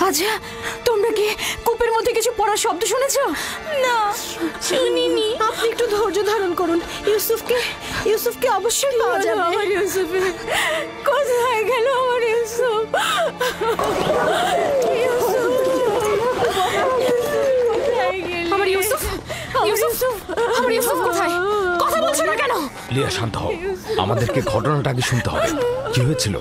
আচ্ছা, তোমরা কি কূপের মধ্যে কিছু পড়ার শব্দ শুনেছো? না, শুনিনি। আপনি একটু ধৈর্য ধারণ করুন। ইউসুফকে অবশ্যই পাওয়া যাবে। আমার ইউসুফ কোথায় গেল? আমার ইউসুফ আমার ইউসুফ, ইউসুফ, আমার ইউসুফ কোথায়? কথা বলছো না কেন? লিয়া, শান্ত হও, আমাদেরকে ঘটনাটা আগে শুনতে হবে। কি হয়েছিল?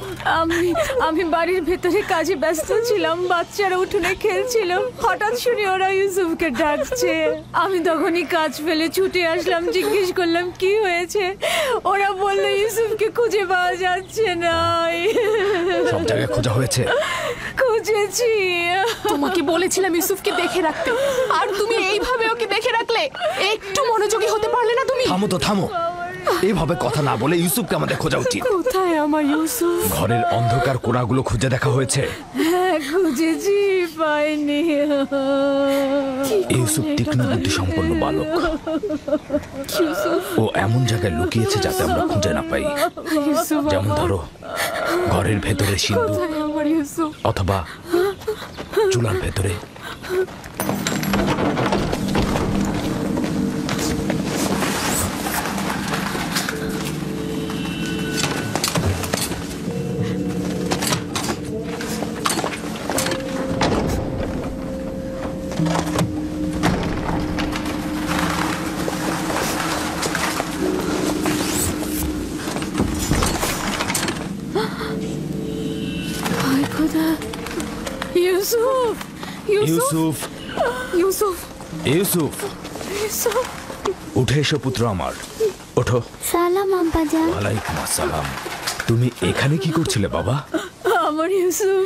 আমি বাড়ির ভেতরে কাজে ব্যস্ত ছিলাম, বাচ্চারা উঠোনে খেলছিল। হঠাৎ শুনি ওরা ইউসুফকে ডাকছে। আমি তখনই কাজ ফেলে ছুটে আসলাম, জিজ্ঞেস করলাম কি হয়েছে। ওরা বললো ইউসুফকে খুঁজে পাওয়া যাচ্ছে না। সব জায়গায় খোঁজা হয়েছে? খুঁজেছি। তোমাকে বলেছিলাম ইউসুফকে দেখে রাখতে, আর তুমি এইভাবে ওকে দেখে রাখলে। একটু মনোযোগী হতে পারলে না তুমি? থামো তো, থামো। এইভাবে কথা না বলে ইউসুফকে আমাদের খোঁজা উচিত। কোথায় আমার ইউসুফ? ঘরের অন্ধকার কোণাগুলো খুঁজে দেখা হয়েছে? হ্যাঁ, খুঁজেছি, পাইনি। ইউসুফ তীক্ষ্ণ বুদ্ধি সম্পন্ন বালক। ও এমন জায়গায় লুকিয়েছে যাতে আমরা খুঁজে না পাই। যেমন ধরো ঘরের ভেতরে সিন্ধু, অথবা চুলার ভেতরে। ইউসুফ, ইউসুফ, ইউসুফ, ইউসুফ, ইউসুফ, উঠে এসো পুত্র আমার, ওঠো। সালাম আব্বাজান। ওয়ালাইকুম আসসালাম। তুমি এখানে কি করছিলে বাবা? আমার ইউসুফ,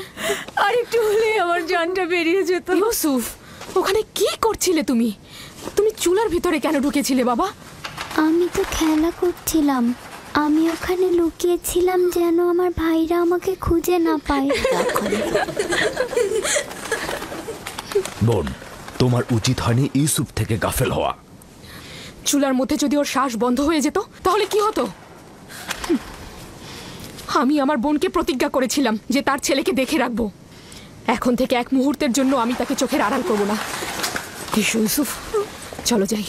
আর একটু হলে আমার জানটা বেরিয়ে যেত। ইউসুফ, ওখানে কি করছিলে তুমি? তুমি চুলার ভিতরে কেন ঢুকেছিলে বাবা? আমি তো খেলা করছিলাম। আমি ওখানে লুকিয়েছিলাম যেন আমার ভাইরা আমাকে খুঁজে না পায়। বোন, তোমার উচিত হয়নি ইউসুফ থেকে গাফেল হওয়া। চুলার মধ্যে যদি ওর শ্বাস বন্ধ হয়ে যেত তাহলে কি হতো? আমি আমার বোনকে প্রতিজ্ঞা করেছিলাম যে তার ছেলেকে দেখে রাখবো। এখন থেকে এক মুহূর্তের জন্য আমি তাকে চোখের আড়াল করবো না। ইউসুফ, চলো যাই।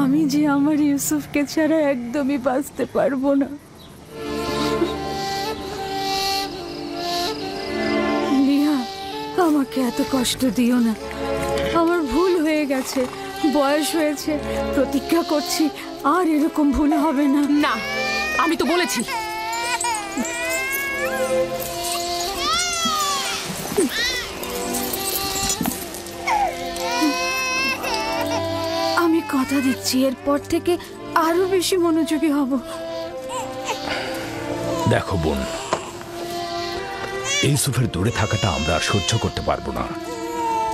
আমি যে আমার ইউসুফকে ছাড়া একদমই বাঁচতে পারবো না। লিয়া, আমাকে এত কষ্ট দিও না। আমার ভুল হয়ে গেছে, বয়স হয়েছে। প্রতিজ্ঞা করছি আর এরকম ভুল হবে না। না, আমি তো বলেছি। আমি কথা দিচ্ছি এরপর থেকে আরো বেশি মনোযোগী হব। দেখো বোন, ইউসুফের দূরে থাকাটা আমরা আর সহ্য করতে পারবো না।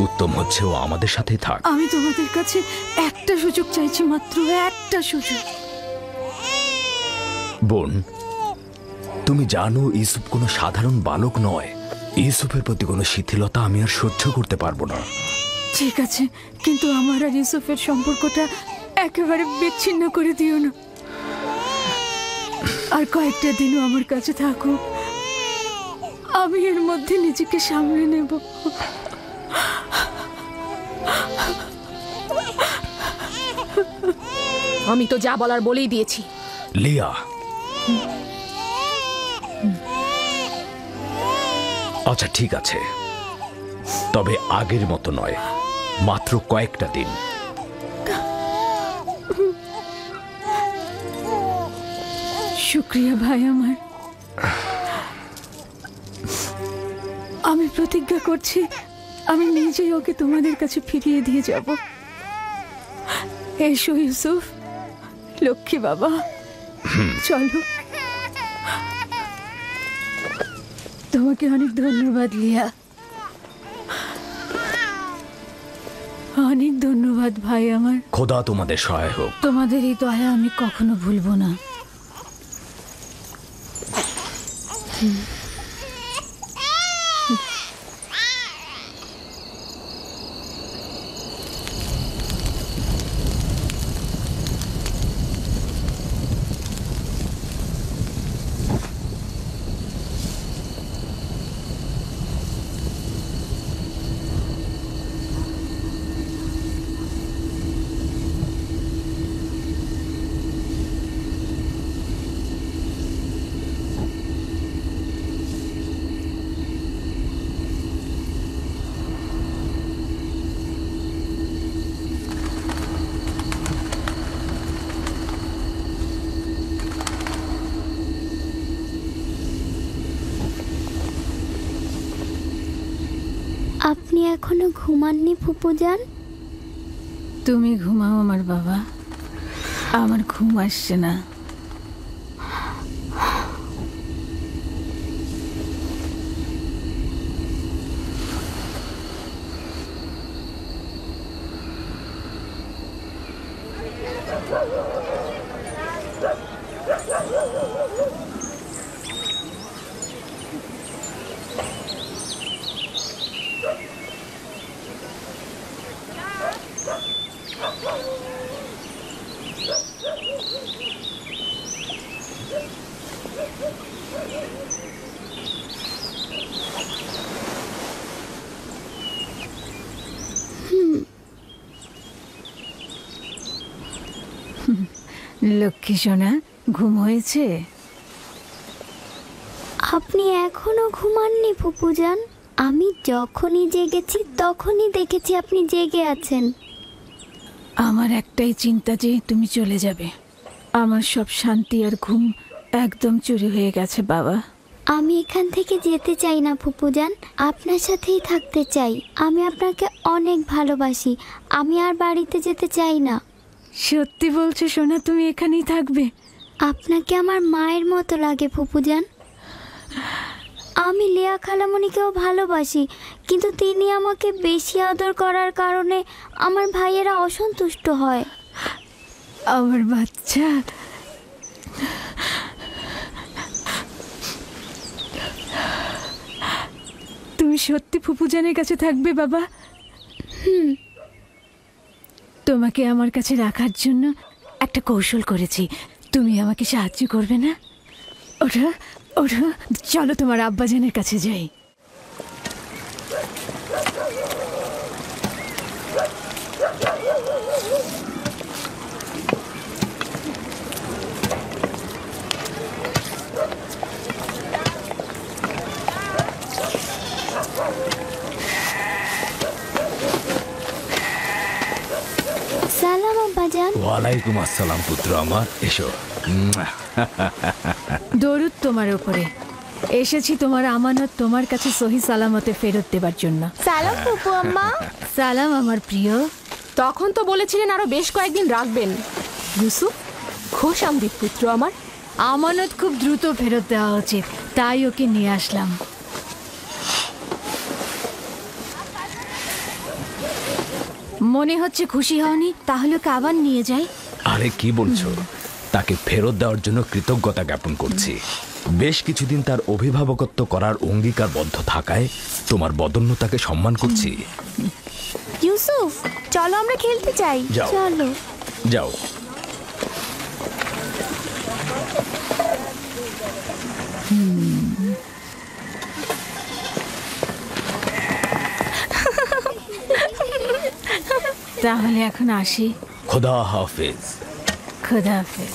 উত্তম হচ্ছে ও আমাদের সাথেই থাক। আমি তোমাদের কাছে একটা সুযোগ চাইছি, মাত্র একটা সুযোগ। বোন, তুমি জানো ইউসুফ কোনো সাধারণ বালক নয়। ইউসুফের প্রতি কোনো শিথিলতা আমি আর সহ্য করতে পারবো না। ঠিক আছে, কিন্তু আমার আর ইউসুফের সম্পর্কটা একেবারে বিচ্ছিন্ন করে দিও না। আর কয়েকটা দিনও আমার কাছে থাকো, আমি এর মধ্যে নিজেকে সামলে নেব। আমি তো যা বলার বলেই দিয়েছি। লিয়া, আচ্ছা ঠিক আছে, তবে আগের মতো নয়, মাত্র কয়েকটা দিন। শুক্রিয়া ভাই আমার। আমি প্রতিজ্ঞা করছি আমি নিজেই ওকে তোমাদের কাছে ফিরিয়ে দিয়ে যাব। এসো ইউসুফ, লক্ষ্মী বাবা, চলো। তোমাকে অনেক ধন্যবাদ লিয়া, অনেক ধন্যবাদ ভাই আমার। খোদা তোমাদের সহায় হোক। তোমাদের এই দয়া আমি কখনো ভুলবো না। আপনি এখনো ঘুমাননি ফুপুজান? তুমি ঘুমাও আমার বাবা, আমার ঘুম আসছে না। লক্ষ্মী সোনা, ঘুম হয়েছে? আপনি এখনো ঘুমাননি ফুপুজান? আমি যখনই জেগেছি তখনই দেখেছি আপনি জেগে আছেন। আমার একটাই চিন্তা যে তুমি চলে যাবে। আমার সব শান্তি আর ঘুম একদম চুরি হয়ে গেছে বাবা। আমি এখান থেকে যেতে চাই না ফুপুজান, আপনার সাথেই থাকতে চাই। আমি আপনাকে অনেক ভালোবাসি, আমি আর বাড়িতে যেতে চাই না। সত্যি বলছো সোনা, তুমি এখানেই থাকবে? আপনাকে আমার মায়ের মতো লাগে ফুপুজান। আমি লিয়া খালামণিকেও ভালোবাসি, কিন্তু তিনি আমাকে বেশি আদর করার কারণে আমার ভাইয়েরা অসন্তুষ্ট হয়। আমার বাচ্চা, তুমি সত্যি ফুপুজানের কাছে থাকবে বাবা? তোমাকে আমার কাছে রাখার জন্য একটা কৌশল করেছি, তুমি আমাকে সাহায্য করবে না? ওঠো ওঠো, চলো তোমার আব্বাজানের কাছে যাই। সালাম আব্বাজান। ওয়ালাইকুম আসসালাম পুত্র আমার, এসো। দরুদ তোমার উপরে। এসেছি তোমার আমানত তোমার কাছে সহি সালামতে ফেরত দেবার জন্য। সালাম ফুপু আম্মা। সালাম আমার প্রিয়। তখন তো বলেছিলেন আরো বেশ কয়েকদিন রাখবেন। ইউসুফ, খোশ আমদিদ পুত্র আমার। আমানত খুব দ্রুত ফেরত দেওয়া উচিত, তাই ওকে নিয়ে আসলাম। মনে হচ্ছে খুশি হওনি, তাহলে কাবান নিয়ে যাই। আরে কি বলছো? তাকে ফেরত দেওয়ার জন্য কৃতজ্ঞতা জ্ঞাপন করছি। বেশ কিছুদিন তার অভিভাবকত্ব করার অঙ্গীকারবদ্ধ থাকায় তোমার বদন্যতাকে সম্মান করছি। ইউসুফ, চলো আমরা খেলতে চাই। যাও। চলো। যাও। তাহলে এখন আসি। খোদা হাফেজ। খোদা হাফেজ।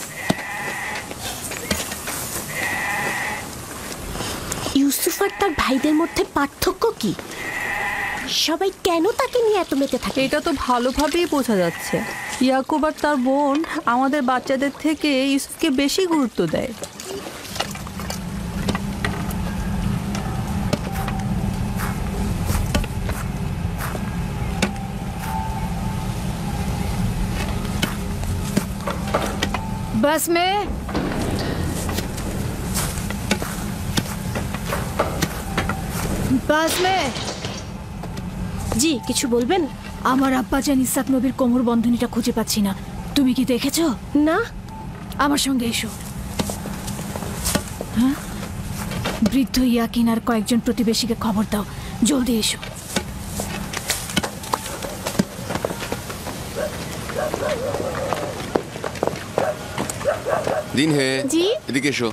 ইউসুফ আর তার ভাইদের মধ্যে পার্থক্য কি? সবাই কেন তাকে নিয়ে এত মেতে থাকে? এটা তো ভালোভাবেই বোঝা যাচ্ছে। ইয়াকুব আর তার বোন আমাদের বাচ্চাদের থেকে ইউসুফকে বেশি গুরুত্ব দেয়। बस में बस में জি কিছু বলবেন? আমার আব্বাজান ইসাক নবীর কোমর বন্ধনীটা খুঁজে পাচ্ছি না। তুমি কি দেখেছো? না। আমার সঙ্গে এসো। হ্যাঁ, বৃদ্ধ ইয়াকিন আর কয়েকজন প্রতিবেশীকে খবর দাও, জলদি এসো। দিন হে জি? এদিকে এসো।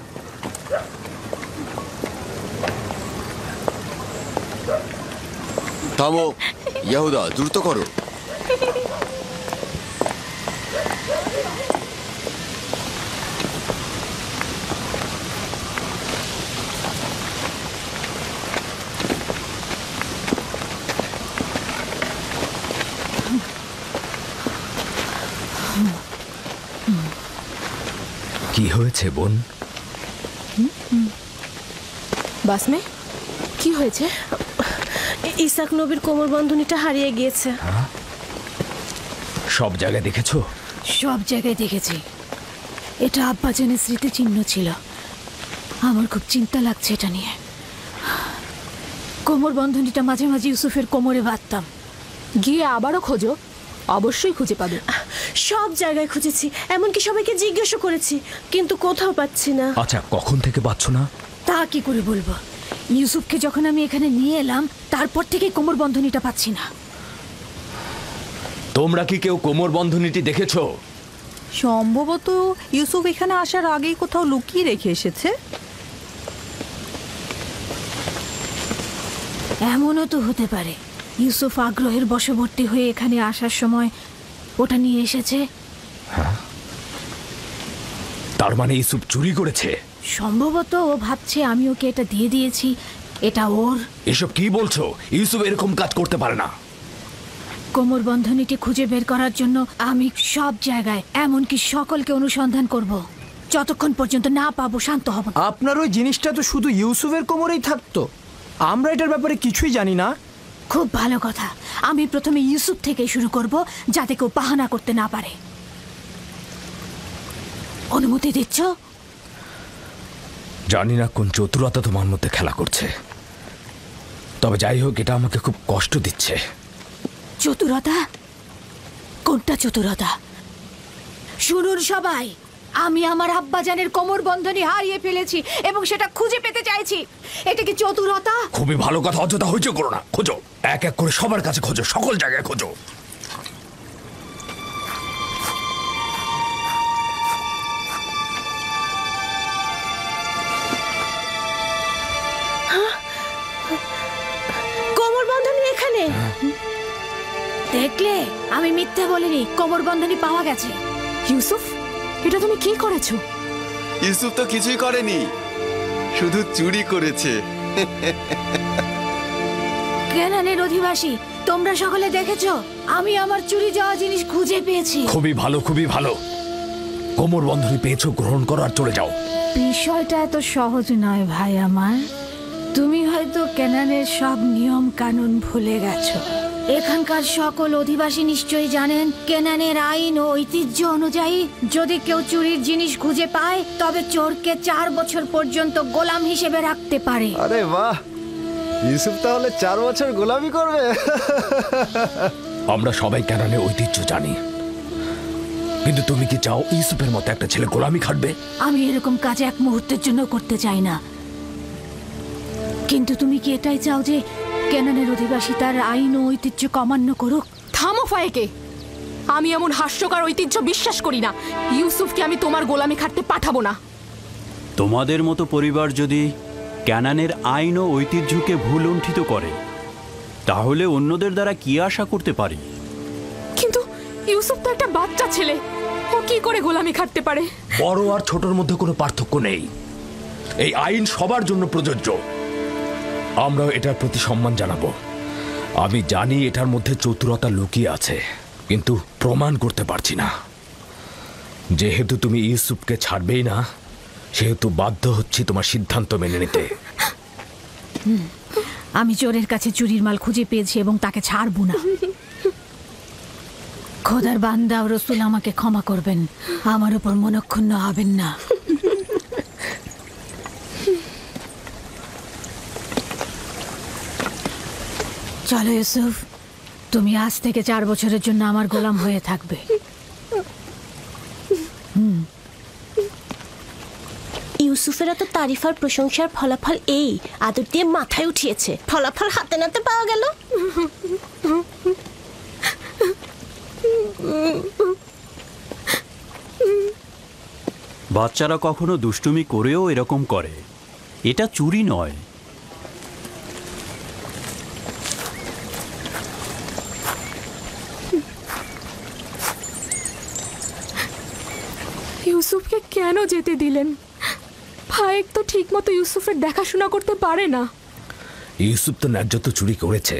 থামো ইয়াহুদা, দ্রুত করো। কি হয়েছে বোন? বাসমে কি হয়েছে? ইসাক নবীর কোমর বন্ধনীটা হারিয়ে গিয়েছে। সব জায়গায় দেখেছো? সব জায়গায় দেখেছি। এটা আব্বাজানের স্মৃতিচিহ্ন ছিল। আমার খুব চিন্তা লাগছে এটা নিয়ে। কোমর বন্ধনীটা মাঝে মাঝে ইউসুফের কোমরে বাঁধতাম। গিয়ে আবারও খোঁজো, অবশ্যই খুঁজে পাবে। সব জায়গায় খুঁজেছি, এমনকি সবাইকে জিজ্ঞাসা করেছি, কিন্তু কোথাও পাচ্ছি না। আচ্ছা, কখন থেকে পাচ্ছ না? তা কি করে বলবো? ইউসুফকে যখন আমি এখানে নিয়ে এলাম তারপর থেকে কোমর বন্ধনীটা পাচ্ছি না। তোমরা কি কেউ কোমর বন্ধনীটি দেখেছো? সম্ভবত ইউসুফ এখানে আসার আগেই কোথাও লুকিয়ে রেখে এসেছে। এমনও তো হতে পারে ইউসুফ আগ্রহের বশবর্তী হয়ে এখানে আসার সময় ওটা নিয়ে এসেছে। তার মানে ইউসুফ চুরি করেছে? সম্ভবত ও ভাবছে আমি ওকে এটা দিয়ে দিয়েছি, এটা ওর। এসব কি বলছো? ইউসুফ এরকম কাজ করতে পারে না। কোমর বন্ধনীটি খুঁজে বের করার জন্য আমি সব জায়গায়, এমনকি সকলকে অনুসন্ধান করব। যতক্ষণ পর্যন্ত না পাবো শান্ত হব না। আপনার ওই জিনিসটা তো শুধু ইউসুফের কোমরেই থাকতো, আমরা এটার ব্যাপারে কিছুই জানি না। খুব ভালো কথা। আমি প্রথমে ইউসুফ থেকে শুরু করব, যাতে কেউ বাহানা করতে না পারে। অনুমতি দিচ্ছ? জানি না কোন চতুরতা তোমার মধ্যে খেলা করছে, তবে যাই হোক এটা আমাকে খুব কষ্ট দিচ্ছে। চতুরতা? কোনটা চতুরতা? শুনুন সবাই, আমি আমার আব্বাজানের কোমর বন্ধনী হারিয়ে ফেলেছি এবং সেটা খুঁজে পেতে চাইছি। এটা কি চতুরতা? খুবই ভালো কথা, অযথা হইচই করো না। খোঁজো, এক এক করে সবার কাছে খোঁজো, সকল জায়গায় খোঁজো। কোমর বন্ধনী এখানে। দেখলে, আমি মিথ্যে বলিনি। কোমর বন্ধনী পাওয়া গেছে। ইউসুফ, এটা তুমি কি করেছো? ইউসুফ তো কিছুই করেনি, শুধু চুরি করেছে। কেনানের অধিবাসী, তোমরা সকলে দেখেছো আমি আমার চুরি যাওয়া জিনিস খুঁজে পেয়েছি। খুবই ভালো, খুবই ভালো। কোমর বন্ধনী পেয়েছো, গ্রহণ করো আর চলে যাও। বিষয়টা এত সহজ নয় ভাই আমার। তুমি হয়তো কেনানের সব নিয়ম কানুন ভুলে গেছো। এখানকার সকল অধিবাসী নিশ্চয়ই জানেন কেনানের আইন ও ঐতিহ্য অনুযায়ী যদি কেউ চুরির জিনিস খুঁজে পায় তবে চোরকে 4 বছর পর্যন্ত গোলাম হিসেবে রাখতে পারে। আরে বাহ, ইউসুফ তাহলে 4 বছর গোলামি করবে। আমরা সবাই কেনানের ঐতিহ্য জানি, কিন্তু তুমি কি চাও ইউসুফের মতো একটা ছেলে গোলামি খাটবে? আমি এরকম কাজ এক মুহূর্তের জন্য করতে চাই না। কিন্তু তুমি কি এটাই চাও যে কেনানের অধিবাসী তার আইন ও ঐতিহ্য অমান্য করুক? থামো ফায়েকে, আমি এমন হাস্যকর ঐতিহ্য বিশ্বাস করি না। ইউসুফকে আমি তোমার গোলামি খাটতে পাঠাবো না। তোমাদের মতো পরিবার যদি ক্যানানের আইন ও ঐতিহ্যকে ভুল লুণ্ঠিত করে, তাহলে অন্যদের দ্বারা কি আশা করতে পারি? কিন্তু ইউসুফ তো একটা বাচ্চা ছেলে, ও কি করে গোলামি খাটতে পারে? বড় আর ছোটর মধ্যে কোনো পার্থক্য নেই। এই আইন সবার জন্য প্রযোজ্য। আমরাও এটার প্রতি সম্মান জানাবো। আমি জানি এটার মধ্যে চতুরতা লুকিয়ে আছে, কিন্তু প্রমাণ করতে পারছি না। যেহেতু তুমি ইউসুফকে ছাড়বেই না, সেহেতু বাধ্য হচ্ছি তোমার সিদ্ধান্ত মেনে নিতে। আমি চোরের কাছে চুরির মাল খুঁজে পেয়েছি এবং তাকে ছাড়বো না। খোদার বান্দা ও রসুল আমাকে ক্ষমা করবেন, আমার উপর মনক্ষুণ্ণ হবেন না। চলো ইউসুফ, তুমি আজ থেকে 4 বছরের জন্য আমার গোলাম হয়ে থাকবে। ইউসুফের এত তারিফ আর প্রশংসার ফলাফল এই আদর দিয়ে মাথায় উঠিয়েছে, ফলাফল হাতে নাতে পাওয়া গেল। বাচ্চারা কখনো দুষ্টুমি করেও এরকম করে, এটা চুরি নয়। ইউসুফকে কেন যেতে দিলেন? ফায়েক তো ঠিক মতো ইউসুফের দেখাশোনা করতে পারে না। ইউসুফ তো ন্যায্য তো চুরি করেছে,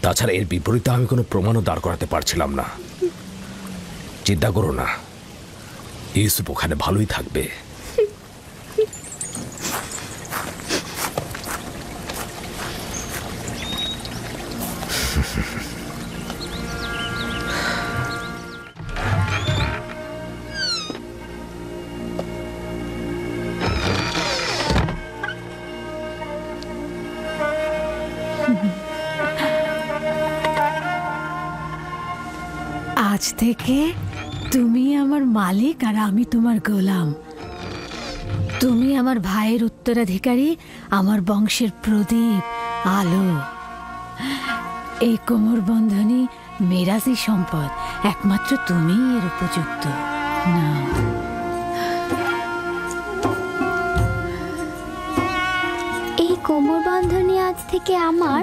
তাছাড়া এর বিপরীতে আমি কোনো প্রমাণও দাঁড় করাতে পারছিলাম না। চিন্তা করো না, ইউসুফ ওখানে ভালোই থাকবে। আজ থেকে তুমি আমার মালিক আর আমি তোমার গোলাম। তুমি আমার ভাইয়ের উত্তরাধিকারী, আমার বংশের প্রদীপ, আলো। এই কোমর বন্ধনী মেরাজি সম্পদ, একমাত্র তুমিই এর উপযুক্ত। না, এই কোমর বন্ধনী আজ থেকে আমার।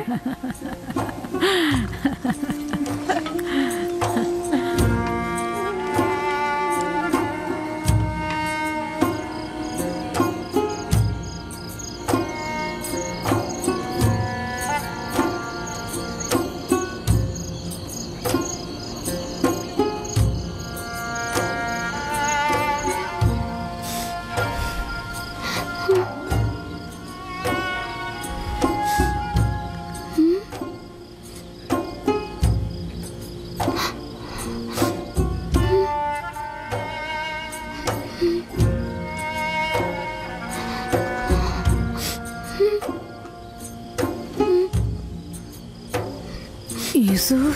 ইউসুফ,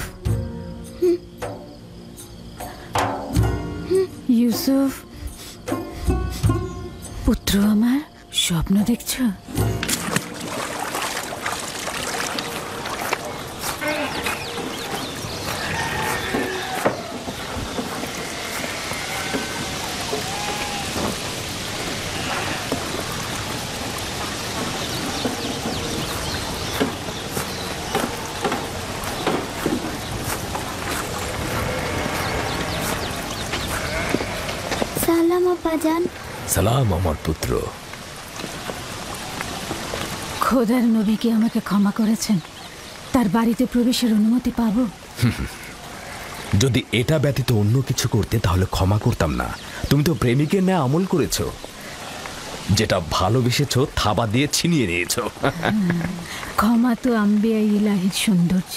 ইউসুফ পুত্র আমার, স্বপ্ন দেখছো? সালাম আব্বাজান। সালাম আমার পুত্র। খোদার নবী কি আমাকে ক্ষমা করেছেন? তার বাড়িতে প্রবেশের অনুমতি পাবো? যদি এটা ব্যতীত অন্য কিছু করতে তাহলে ক্ষমা করতাম না। তুমি তো প্রেমিকের ন্যায় আমল করেছো, যেটা ভালোবেসেছো থাবা দিয়ে ছিনিয়ে নিয়েছো। ক্ষমা তো আম্বিয়া ইলাহির সৌন্দর্য।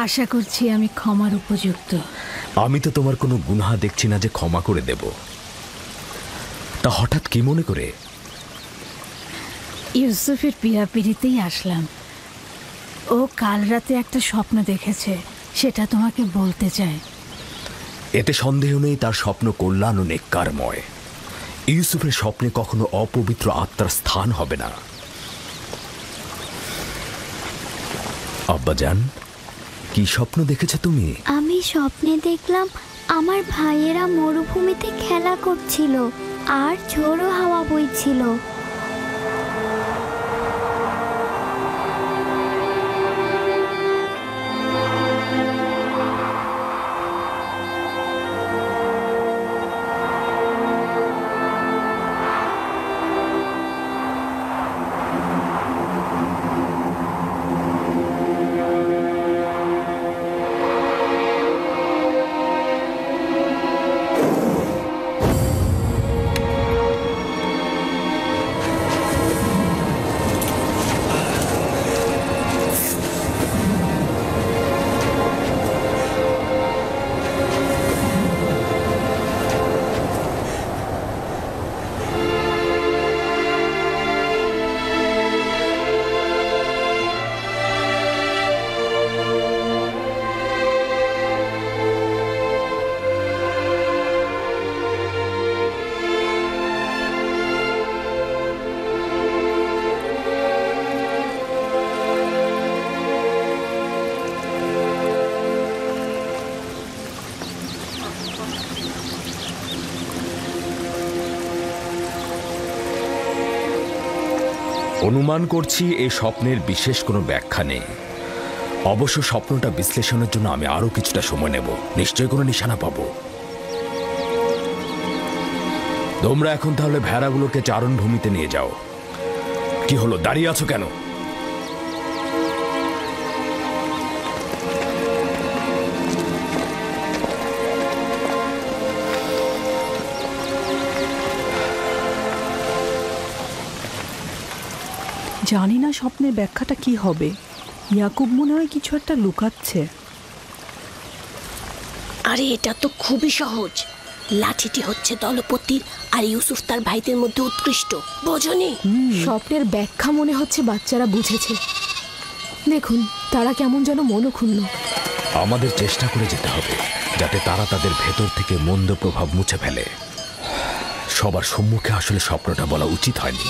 আশা করছি আমি ক্ষমার উপযুক্ত। আমি তো তোমার কোনো গুনাহ দেখছি না যে ক্ষমা করে দেব। তা হঠাৎ কি মনে করে? ইউসুফের পিড়াপিড়িতেই আসলাম। ও কাল রাতে একটা স্বপ্ন দেখেছে, সেটা তোমাকে বলতে চাই। এতে সন্দেহ নেই তার স্বপ্ন কল্যাণ ও নেককারময়। ইউসুফের স্বপ্নে কখনো অপবিত্র আত্মার স্থান হবে না। আব্বাজান, কি স্বপ্ন দেখেছো তুমি? আমি স্বপ্নে দেখলাম আমার ভাইয়েরা মরুভূমিতে খেলা করছিল আর ঝোড়ো হাওয়া বইছিল। অনুমান করছি এই স্বপ্নের বিশেষ কোনো ব্যাখ্যা নেই। অবশ্য স্বপ্নটা বিশ্লেষণের জন্য আমি আরো কিছুটা সময় নেব, নিশ্চয়ই কোনো নিশানা পাবো। তোমরা এখন তাহলে ভেড়াগুলোকে চারণভূমিতে নিয়ে যাও। কি হলো, দাঁড়িয়ে আছো কেন? জানি না স্বপ্নের ব্যাখ্যাটা কি হবে। ইয়াকুব মনে হয় কিছু একটা লুকাচ্ছে। আরে এটা তো খুবই সহজ। লাঠিটি হচ্ছে দলপতির আর ইউসুফ তার ভাইদের মধ্যে উৎকৃষ্ট, বোঝনি? স্বপ্নের ব্যাখ্যা মনে হচ্ছে বাচ্চারা বুঝেছে। দেখুন তারা কেমন যেন মনক্ষুণ্ণ। আমাদের চেষ্টা করে যেতে হবে যাতে তারা তাদের ভেতর থেকে মন্দ প্রভাব মুছে ফেলে। সবার সম্মুখে আসলে স্বপ্নটা বলা উচিত হয়নি।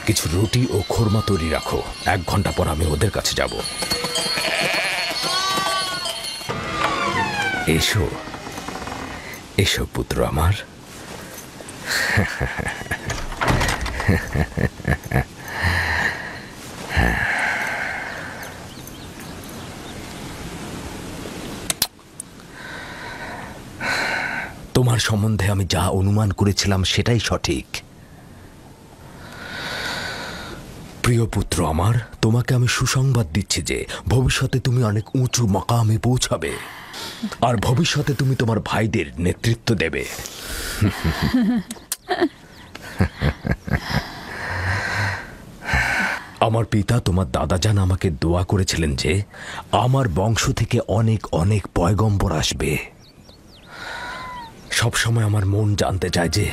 কিছু রুটি ও খোরমা তৈরি রাখো, 1 ঘন্টা পর আমি ওদের কাছে যাব। এসো এসো পুত্র আমার। তোমার সম্বন্ধে আমি যা অনুমান করেছিলাম সেটাই সঠিক। প্রিয় পুত্র আমার, তোমাকে আমি সুসংবাদ দিচ্ছি যে ভবিষ্যতে তুমি অনেক উঁচু মাকামে পৌঁছাবে, আর ভবিষ্যতে তুমি তোমার ভাইদের নেতৃত্ব দেবে। আমার পিতা তোমার দাদাজান আমাকে দোয়া করেছিলেন যে আমার বংশ থেকে অনেক অনেক পয়গম্বর আসবে। সবসময় আমার মন জানতে চায় যে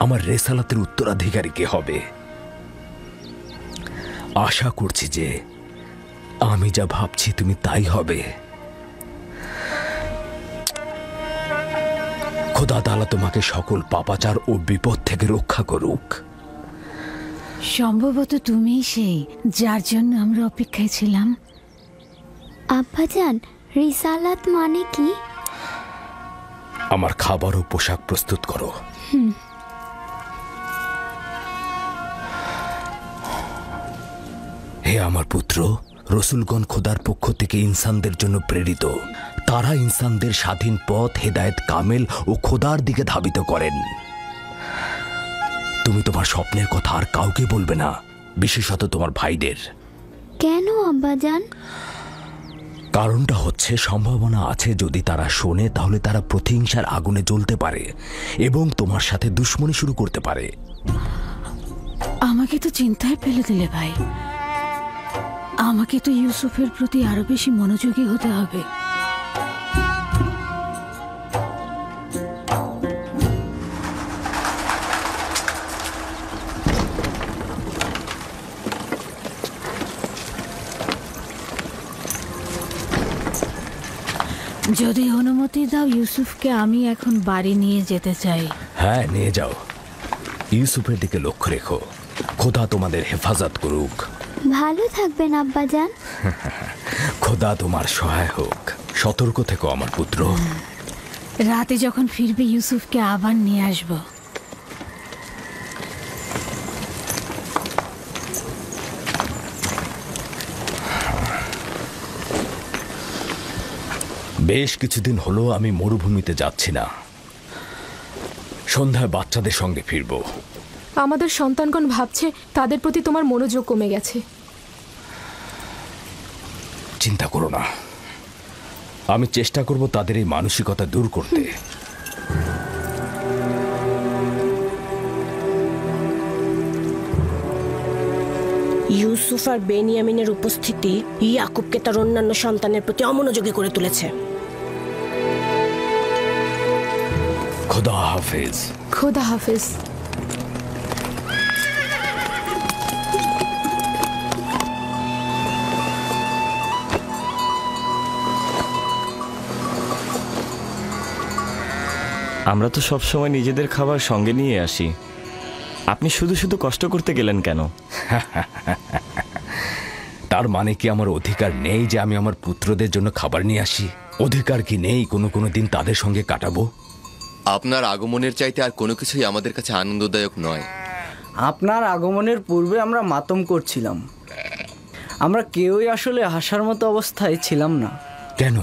আমার রেসালাতের উত্তরাধিকারী কে হবে। আশা করছি যে আমি যা ভাবছি তুমি তাই হবে। খোদা তাআলা তোমাকে সকল পাপাচার ও বিপদ থেকে রক্ষা করুক। সম্ভবত তুমিই সেই যার জন্য আমরা অপেক্ষায় ছিলাম। আব্বাজান, রিসালাত মানে কি? আমার খাবার ও পোশাক প্রস্তুত করো। হে আমার পুত্র, রসুলগণ খোদার পক্ষ থেকে ইনসানদের জন্য প্রেরিত। তারা ইনসানদের স্বাধীন পথ, হেদায়েত কামেল ও খোদার দিকে ধাবিত করেন। তুমি তোমার স্বপ্নের কথা আর কাউকে বলবে না, বিশেষত তোমার ভাইদের। কেন আব্বাজান? কারণটা হচ্ছে সম্ভাবনা আছে যদি তারা শোনে তাহলে তারা প্রতিহিংসার আগুনে জ্বলতে পারে এবং তোমার সাথে দুশ্মনী শুরু করতে পারে। আমাকে তো চিন্তায় ফেলে দিলে ভাই। আমাকে তো ইউসুফের প্রতি আরো বেশি মনোযোগী হতে হবে। যদি অনুমতি দাও, ইউসুফকে আমি এখন বাড়ি নিয়ে যেতে চাই। হ্যাঁ, নিয়ে যাও। ইউসুফের দিকে লক্ষ্য রেখো। খোদা তোমাদের হেফাজত করুক। ভালো থাকবেন আব্বাজান। খোদা তোমার সহায় হোক। সতর্ক থেকো আমার পুত্র। রাতে যখন ফিরবে ইউসুফকে আবার নিয়ে আসব। বেশ কিছুদিন হলো আমি মরুভূমিতে যাচ্ছি না। সন্ধ্যায় বাচ্চাদের সঙ্গে ফিরব। আমাদের সন্তানগণ ভাবছে তাদের প্রতি তোমার মনোযোগ কমে গেছে। চিন্তা করো না, আমি চেষ্টা করব তাদের এই মানসিকতা দূর করতে। ইউসুফ আর বেনিয়ামিনের উপস্থিতি ইয়াকুবকে তার অন্যান্য সন্তানের প্রতি অমনোযোগী করে তুলেছে। খোদা হাফেজ। খোদা হাফেজ। আমরা তো সবসময় নিজেদের খাবার সঙ্গে নিয়ে আসি, আপনি শুধু শুধু কষ্ট করতে গেলেন কেন? তার মানে কি আমার অধিকার নেই যে আমি আমার পুত্রদের জন্য খাবার নিয়ে আসি? অধিকার কি নেই কোনো দিন তাদের সঙ্গে কাটাবো? আপনার আগমনের চাইতে আর কোনো কিছুই আমাদের কাছে আনন্দদায়ক নয়। আপনার আগমনের পূর্বে আমরা মাতম করছিলাম। আমরা কেউই আসলে হাসার মতো অবস্থায় ছিলাম না। কেন?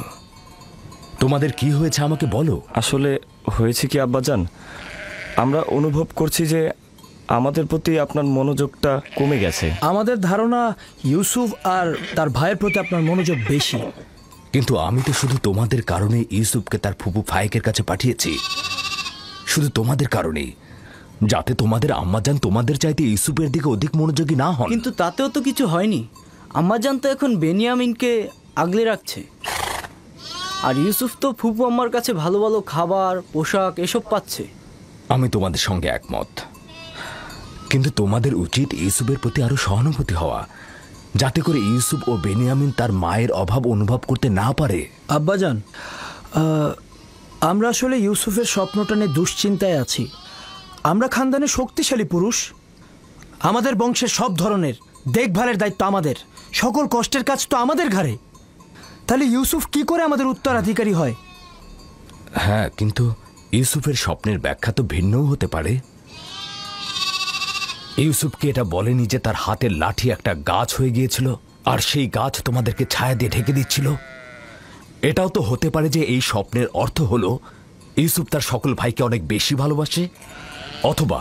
তোমাদের কি হয়েছে আমাকে বলো। আসলে হয়েছে কি আব্বাজান, আমরা অনুভব করছি যে আমাদের প্রতি আপনার মনোযোগটা কমে গেছে। আমাদের ধারণা ইউসুফ আর তার ভাইয়ের প্রতি আপনার মনোযোগ বেশি। কিন্তু আমি তো শুধু তোমাদের কারণে ইউসুফকে তার ফুপু ফায়েকের কাছে পাঠিয়েছি, শুধু তোমাদের কারণেই, যাতে তোমাদের আম্মাজান তোমাদের চাইতে ইউসুফের দিকে অধিক মনোযোগী না হন। কিন্তু তাতেও তো কিছু হয়নি। আম্মাজান তো এখন বেনিয়ামিনকে আগলে রাখছে, আর ইউসুফ তো ফুপু আম্মার কাছে ভালো ভালো খাবার, পোশাক এসব পাচ্ছে। আমি তোমাদের সঙ্গে একমত, কিন্তু তোমাদের উচিত ইউসুফের প্রতি আরো সহানুভূতি হওয়া, যাতে করে ইউসুফ ও বেনিয়ামিন তার মায়ের অভাব অনুভব করতে না পারে। আব্বাজান, আমরা আসলে ইউসুফের স্বপ্নটা নিয়ে দুশ্চিন্তায় আছি। আমরা খানদানের শক্তিশালী পুরুষ, আমাদের বংশের সব ধরনের দেখভালের দায়িত্ব আমাদের, সকল কষ্টের কাজ তো আমাদের ঘাড়ে। তাহলে ইউসুফ কি করে আমাদের উত্তরাধিকারী হয়? হ্যাঁ, কিন্তু ইউসুফের স্বপ্নের ব্যাখ্যা তো ভিন্নও হতে পারে। ইউসুফকে এটা বলেনি যে তার হাতের লাঠি একটা গাছ হয়ে গিয়েছিল, আর সেই গাছ তোমাদেরকে ছায়া দিয়ে ঢেকে দিচ্ছিল। এটাও তো হতে পারে যে এই স্বপ্নের অর্থ হলো ইউসুফ তার সকল ভাইকে অনেক বেশি ভালোবাসে, অথবা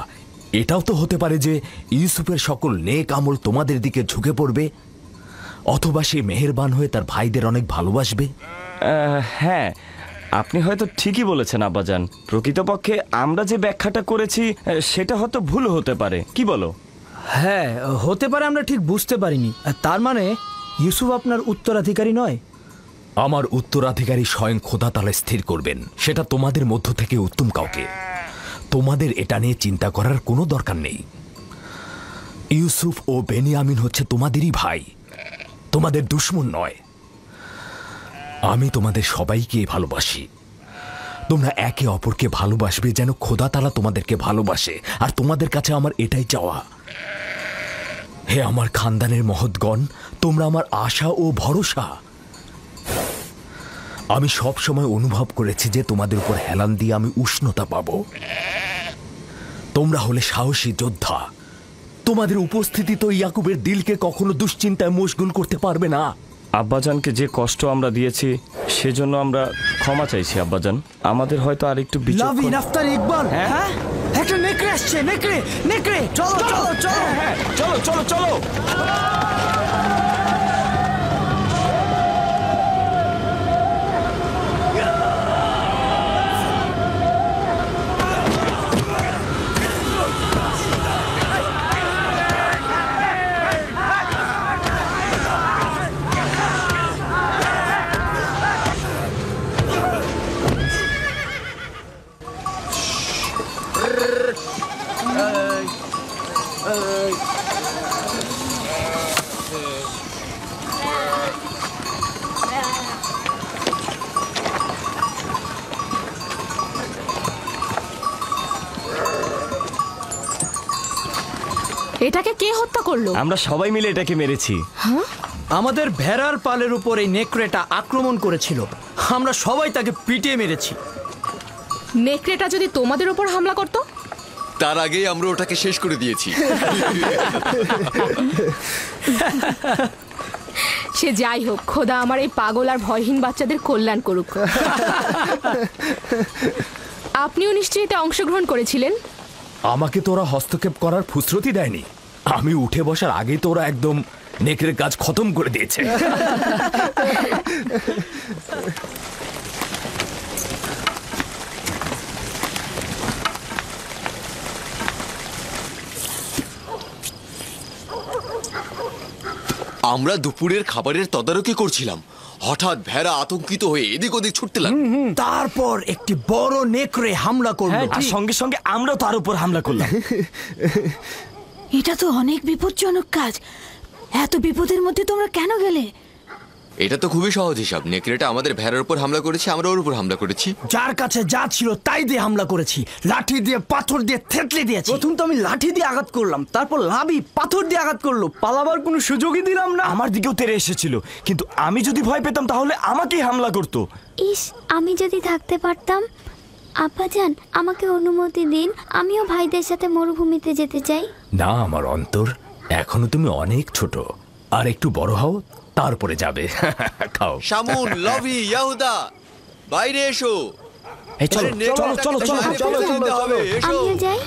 এটাও তো হতে পারে যে ইউসুফের সকল নেক আমল তোমাদের দিকে ঝুঁকে পড়বে, অথবা সে মেহেরবান হয়ে তার ভাইদের অনেক ভালোবাসবে। হ্যাঁ, আপনি হয়তো ঠিকই বলেছেন আব্বাজান। প্রকৃতপক্ষে আমরা যে ব্যাখ্যাটা করেছি সেটা হয়তো ভুল হতে পারে, কি বলো? হ্যাঁ, হতে পারে, আমরা ঠিক বুঝতে পারিনি। তার মানে ইউসুফ আপনার উত্তরাধিকারী নয়? আমার উত্তরাধিকারী স্বয়ং খোদা তাআলা স্থির করবেন, সেটা তোমাদের মধ্য থেকে উত্তম কাউকে। তোমাদের এটা নিয়ে চিন্তা করার কোনো দরকার নেই। ইউসুফ ও বেনিয়ামিন হচ্ছে তোমাদেরই ভাই, তোমাদের দুশমন নয়। আমি তোমাদের সবাইকে ভালোবাসি। তোমরা একে অপরকে ভালোবাসবে যেন খোদা তাআলা তোমাদেরকে ভালোবাসে, আর তোমাদের কাছে আমার এটাই চাওয়া। হে আমার খানদানের মহৎগণ, তোমরা আমার আশা ও ভরসা। আমি সব সময় অনুভব করেছি যে তোমাদের উপর হেলান দিয়ে আমি উষ্ণতা পাব। তোমরা হলে সাহসী যোদ্ধা। তোমাদের উপস্থিতি তো ইয়াকুবের দিলকে কখনো দুশ্চিন্তায় মশগুল করতে পারবে না। আব্বাজানকে যে কষ্ট আমরা দিয়েছি সেজন্য আমরা ক্ষমা চাইছি আব্বাজান। আমাদের হয়তো আর একটু লাভিন, আফতার, ইকবাল, হ্যাঁ, একটা নেকড়ে আসছে। নেকড়ে, নেকড়ে, চলো চলো চলো, হ্যাঁ চলো চলো চলো। এটাকে কে হত্যা করলো? আমরা সবাই মিলে এটাকে মেরেছি। আমাদের ভেড়ার পালের উপর এই নেকড়েটা আক্রমণ করেছিল, আমরা সবাই তাকে পিটিয়ে মেরেছি। নেকড়েটা যদি তোমাদের উপর হামলা করতো? তার আগেই আমরা ওটাকে শেষ করে দিয়েছি। সে যাই হোক, খোদা আমার এই পাগল আর ভয়হীন বাচ্চাদের কল্যাণ করুক। আপনিও নিশ্চয়ই এতে অংশগ্রহণ করেছিলেন? আমাকে তোরা হস্তক্ষেপ করার ফুসরতি দেয়নি। আমি উঠে বসার আগেই তোরা একদম নেকড়ের কাজ খতম করে দিয়েছে। আমরা দুপুরের খাবারের তদারকি করছিলাম, হঠাৎ ভেড়া আতঙ্কিত হয়ে এদিক ওদিক ছুটতে লাগলো। তারপর একটি বড় নেকড়ে হামলা করলো, আর সঙ্গে সঙ্গে আমরা তার উপর হামলা করলাম। এটা তো অনেক বিপজ্জনক কাজ। এত বিপদের মধ্যে তোমরা কেন গেলে? এটা তো খুবই সহজ হিসাব। নেকড়েটা আমাদের ভেড়ার উপর হামলা করেছে, আমরা ওর উপর হামলা করেছি। যার কাছে যা ছিল তাই দিয়ে হামলা করেছি, লাঠি দিয়ে, পাথর দিয়ে থেতলে দিয়েছি। প্রথম তো আমি লাঠি দিয়ে আঘাত করলাম, তারপর লাভি পাথর দিয়ে আঘাত করলো, পালাবার কোনো সুযোগই দিলাম না। আমার দিকেও তেড়ে এসেছিল, কিন্তু আমি যদি ভয় পেতাম তাহলে আমাকেই হামলা করতো। ইস, আমি যদি থাকতে পারতাম। আব্বাজান, আমাকে অনুমতি দিন, আমিও ভাইদের সাথে মরুভূমিতে যেতে চাই। না আমার অন্তর, এখনো তুমি অনেক ছোট, আর একটু বড় হও তারপরে যাবে। খাও। শামুন, লভি, ইয়াহুদা, বাইরে এসো। চলো চলো চলো চলো চলো হবে, এসো। আমিও যাই।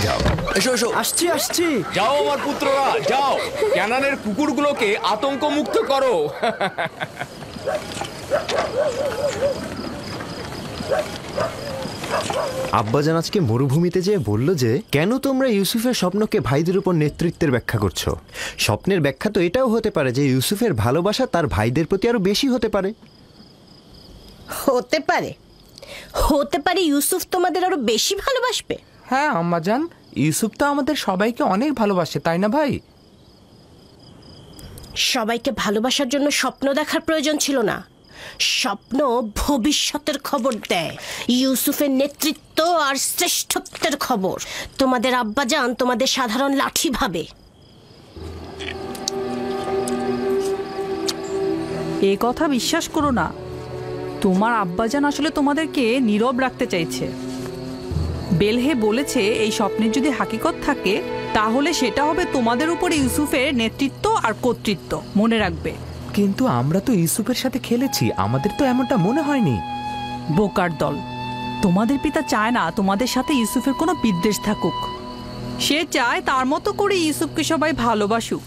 যাও। এসো এসো। আসছি। যাও আমার পুত্ররা, যাও। ক্যানানের কুকুরগুলোকে আতঙ্ক মুক্ত করো। আব্বাজান আজকে মরুভূমিতে যেয়ে বলল যে কেন তোমরা ইউসুফের স্বপ্নকে ভাইদের উপর নেতৃত্বের ব্যাখ্যা করছো। স্বপ্নের ব্যাখ্যা তো এটাও হতে পারে যে ইউসুফের ভালোবাসা তার ভাইদের প্রতি আরো বেশি হতে পারে। হতে পারে ইউসুফ তোমাদের আরো বেশি ভালোবাসবে। হ্যাঁ আম্মাজান, ইউসুফ তো আমাদের সবাইকে অনেক ভালোবাসে, তাই না ভাই? সবাইকে ভালোবাসার জন্য স্বপ্ন দেখার প্রয়োজন ছিল না। স্বপ্ন ভবিষ্যতের খবর দেয়, ইউসুফের নেতৃত্ব আর শ্রেষ্ঠত্বের খবর। তোমাদের আব্বাজান তোমাদের সাধারণ লাঠি ভাবে। এ কথা বিশ্বাস করো না, তোমার আব্বাজান আসলে তোমাদেরকে নীরব রাখতে চাইছে। বেলহে বলেছে এই স্বপ্নের যদি হাকিকত থাকে তাহলে সেটা হবে তোমাদের উপরে ইউসুফের নেতৃত্ব আর কর্তৃত্ব, মনে রাখবে। কিন্তু আমরা তো ইউসুফের সাথে খেলেছি, আমাদের তো এমনটা মনে হয়নি। বোকার দল, তোমাদের পিতা চায় না তোমাদের সাথে ইউসুফের কোনো বিদ্বেষ থাকুক। সে চায় তার মতো করে ইউসুফকে সবাই ভালোবাসুক।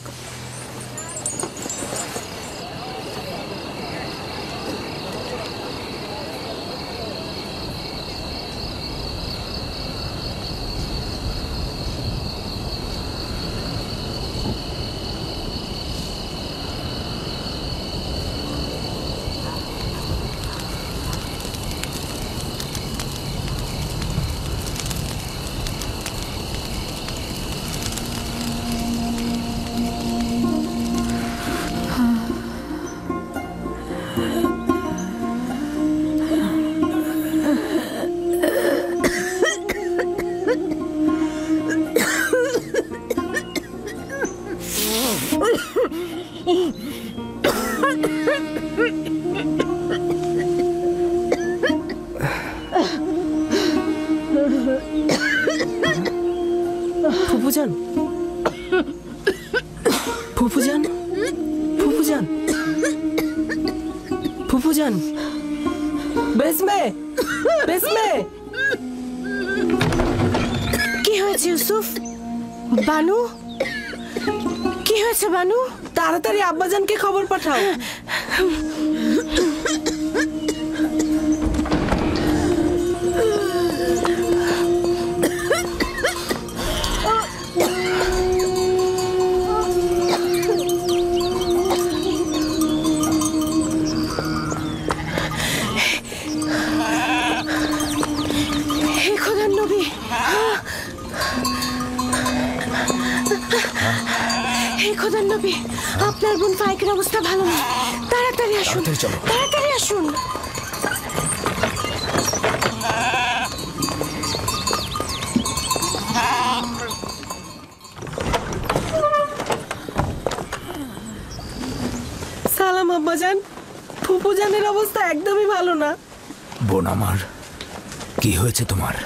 ফুফুজান, ফুফুজান, ফুফুজান, ফুফুজান, বেসমে, বেসমে। কি হয়েছে ইউসুফ? বানু, কি হয়েছে বানু? তাড়াতাড়ি আব্বাজানকে খবর পাঠাও। খোদার নবী, আপনার বোন ফাইকের অবস্থা ভালো না, তাড়াতাড়ি আসুন, তাড়াতাড়ি আসুন। সালাম আব্বাজান, ফুফুজানের অবস্থা একদমই ভালো না। বোন আমার, কি হয়েছে তোমার?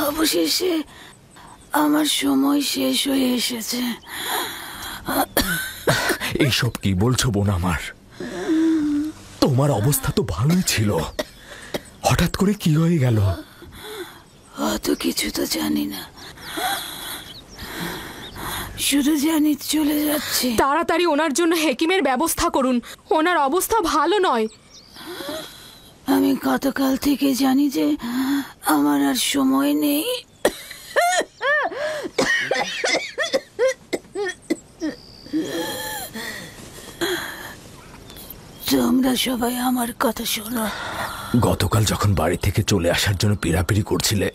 অবশেষে আমার সময় শেষ হয়ে এসেছে। এইসব কি বলছো বোন আমার? তোমার অবস্থা তো ভালোই ছিল, হঠাৎ করে কি হয়ে গেল? অত কিছু তো জানি না, শুধু জানি চলে যাচ্ছে। তাড়াতাড়ি ওনার জন্য হেকিমের ব্যবস্থা করুন, ওনার অবস্থা ভালো নয়। আমি গতকাল থেকে জানি যে আমার আর সময় নেই। তোমরা সবাই আমার কথা শোনো। গতকাল যখন বাড়ি থেকে চলে আসার জন্য পিড়াপিড়ি করছিলে,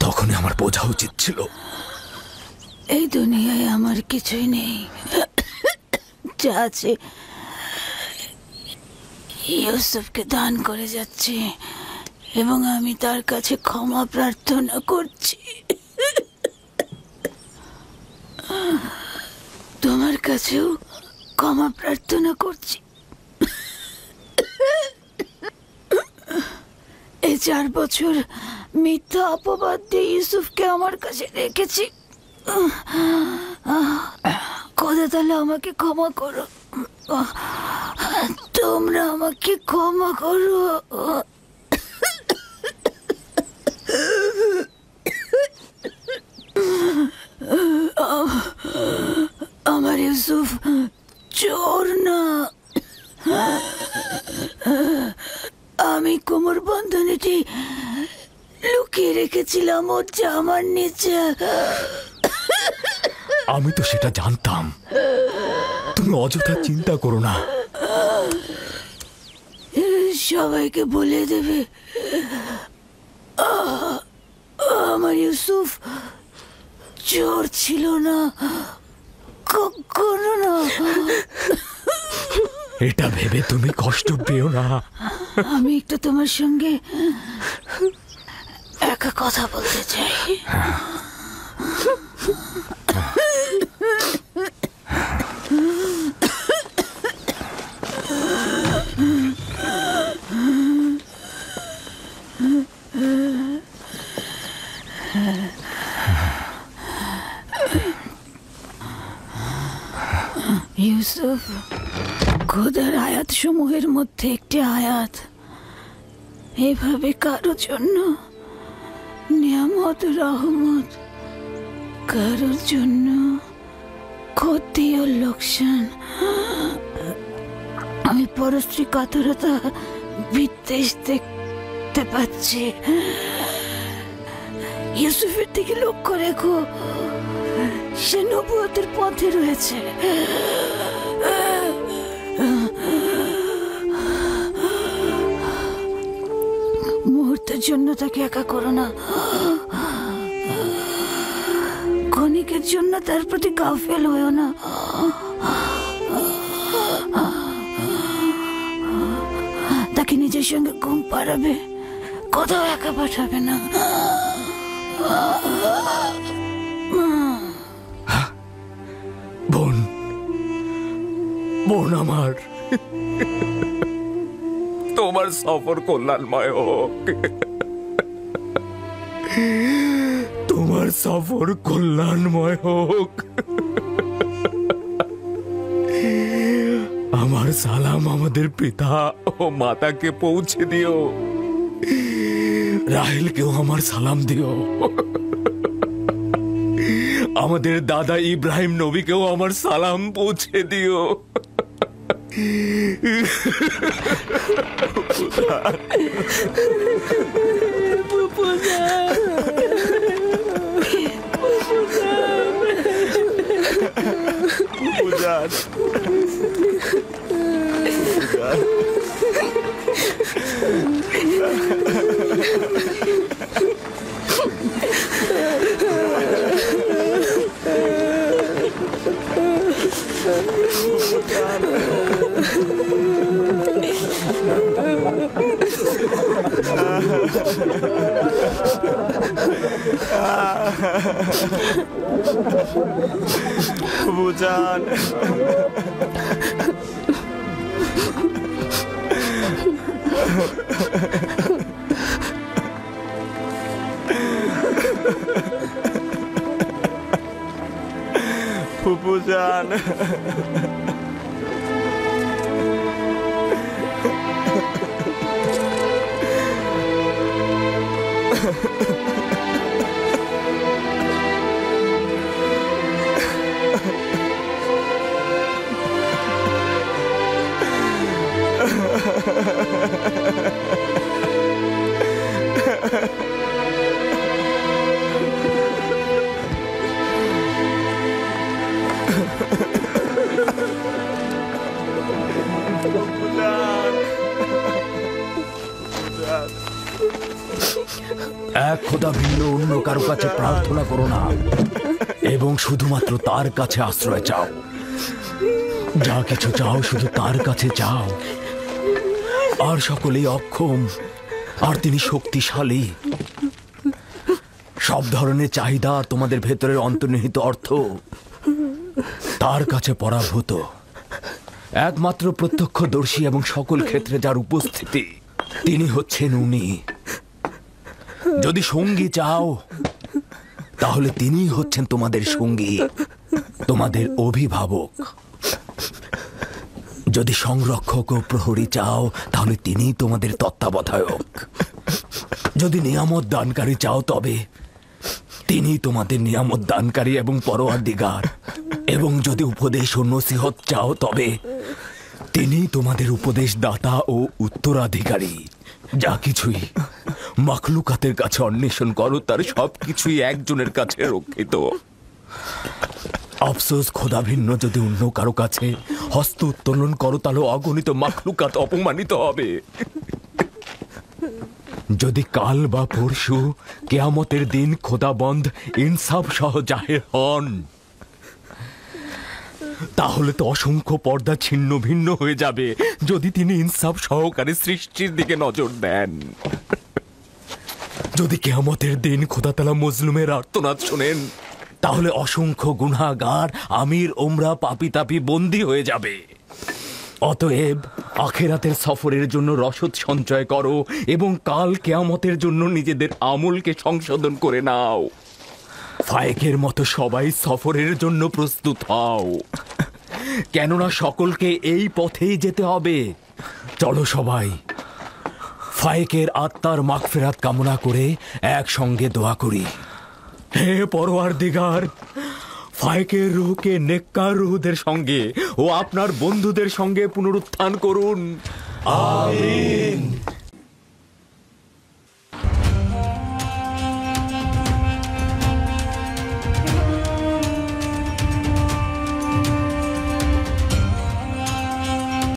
তখনই আমার বোঝা উচিত ছিল। এই দুনিয়ায় আমার কিছুই নেই, যা আছে ইউসুফকে দান করে যাচ্ছি। এবং আমি তার কাছে ক্ষমা প্রার্থনা করছি। তোমার কাছেও ক্ষমা প্রার্থনা করছি। এই 4 বছর মিথ্যা অপবাদ দিয়ে ইউসুফকে আমার কাছে রেখেছি। খোদা তাহলে আমাকে ক্ষমা করো, তোমরা আমাকে ক্ষমা করো। আমার ইউসুফ চোর না। আমি কোমর বন্ধনীটি লুকিয়ে রেখেছিলাম ওর জামার নিচে। আমি তো সেটা জানতাম। তুমি অযথা চিন্তা করো না। সবাইকে বলে দেবে আমার ইউসুফ চোর ছিল না, কখনো না। এটা ভেবে তুমি কষ্ট পেও না। আমি একটু তোমার সঙ্গে একা কথা বলতে চাই। ইউসুফ, খোদার আয়াত সমূহের মধ্যে একটি আয়াত এভাবে কারো জন্য নিয়ামত রহমত, কারোর জন্য ক্ষতি ও লোকসান। আমি পরশ্রী কাতরতা বিদ্বেষ দেখতে পাচ্ছি। ইউসুফের দিকে লক্ষ্য রেখো, সে নবুয়তের পথে রয়েছে। মুহূর্তের জন্য তাকে একা করো না। ক্ষণিকের জন্য তার প্রতি গাফেল হয়েও না। তাকে নিজের সঙ্গে ঘুম পাড়াবে, কোথাও একা পাঠাবে না। বোন, বোন আমার, তোমার সফর কল্যাণময় হোক। তোমার সফর কল্যাণময় হোক। আমার সালাম আমাদের পিতা ও মাতাকে পৌঁছে দিও। রাহেলকেও আমার সালাম দিও। আমাদের দাদা ইব্রাহিম নবীকেও আমার সালাম পৌঁছে দিও। বুঝান ফুপুজান, এক খোদা ভিন্ন অন্য কারো কাছে প্রার্থনা করো না এবং শুধুমাত্র তার কাছে আশ্রয় চাও। যা কিছু চাও শুধু তার কাছে চাও। আর সকলেই অক্ষম আর তিনি শক্তিশালী। সব ধরনের চাহিদা আর তোমাদের ভেতরের অন্তর্নিহিত অর্থ তার কাছে পরাভূত। একমাত্র প্রত্যক্ষদর্শী এবং সকল ক্ষেত্রে যার উপস্থিতি, তিনি হচ্ছেন উনি। যদি সঙ্গী চাও তাহলে তিনিই হচ্ছেন তোমাদের সঙ্গী, তোমাদের অভিভাবক। যদি সংরক্ষক ও প্রহরী চাও তাহলে তিনিই তোমাদের তত্ত্বাবধায়ক। যদি নিয়ামত দানকারী চাও তবে তিনি তোমাদের নিয়ামত দানকারী এবং পরওয়ারদিগার। এবং যদি উপদেশ ও নসিহত চাও তবে তিনি তোমাদের উপদেশ দাতা ও উত্তরাধিকারী। যা কিছুই মাখলুকাতের কাছে অন্বেষণ করো তার সবকিছুই একজনের কাছে রক্ষিত। আফসোস, খোদা ভিন্ন যদি অন্য কারো কাছে হস্ত উত্তোলন করো তাহলে অগণিত মাখলুকাত অপমানিত হবে। যদি কাল বা পরশু কেয়ামতের দিন খোদাবন্ধ ইনসাফ সহ জাহের হন তাহলে তো অসংখ্য পর্দা ছিন্ন ভিন্ন হয়ে যাবে যদি তিনি ইনসাফ সহকারে সৃষ্টির দিকে নজর দেন। যদি কেয়ামতের দিন খোদা তাআলা মজলুমের আর্তনাদ শোনেন তাহলে অসংখ্য গুনাহগার আমির ওমরা পাপি তাপি বন্দী হয়ে যাবে। অতএব আখেরাতের সফরের জন্য রসদ সঞ্চয় করো এবং কাল কেয়ামতের জন্য নিজেদের আমলকে সংশোধন করে নাও। ফায়েকের মতো সবাই সফরের জন্য প্রস্তুত হও, কেননা সকলকে এই পথেই যেতে হবে। চলো সবাই ফায়েকের আত্মার মাগফিরাত কামনা করে একসঙ্গে দোয়া করি। হে পরওয়ারদিগার, ফায়েকের রূহকে নেককার রূহদের সঙ্গে ও আপনার বন্ধুদের সঙ্গে পুনরুত্থান করুন। আমিন।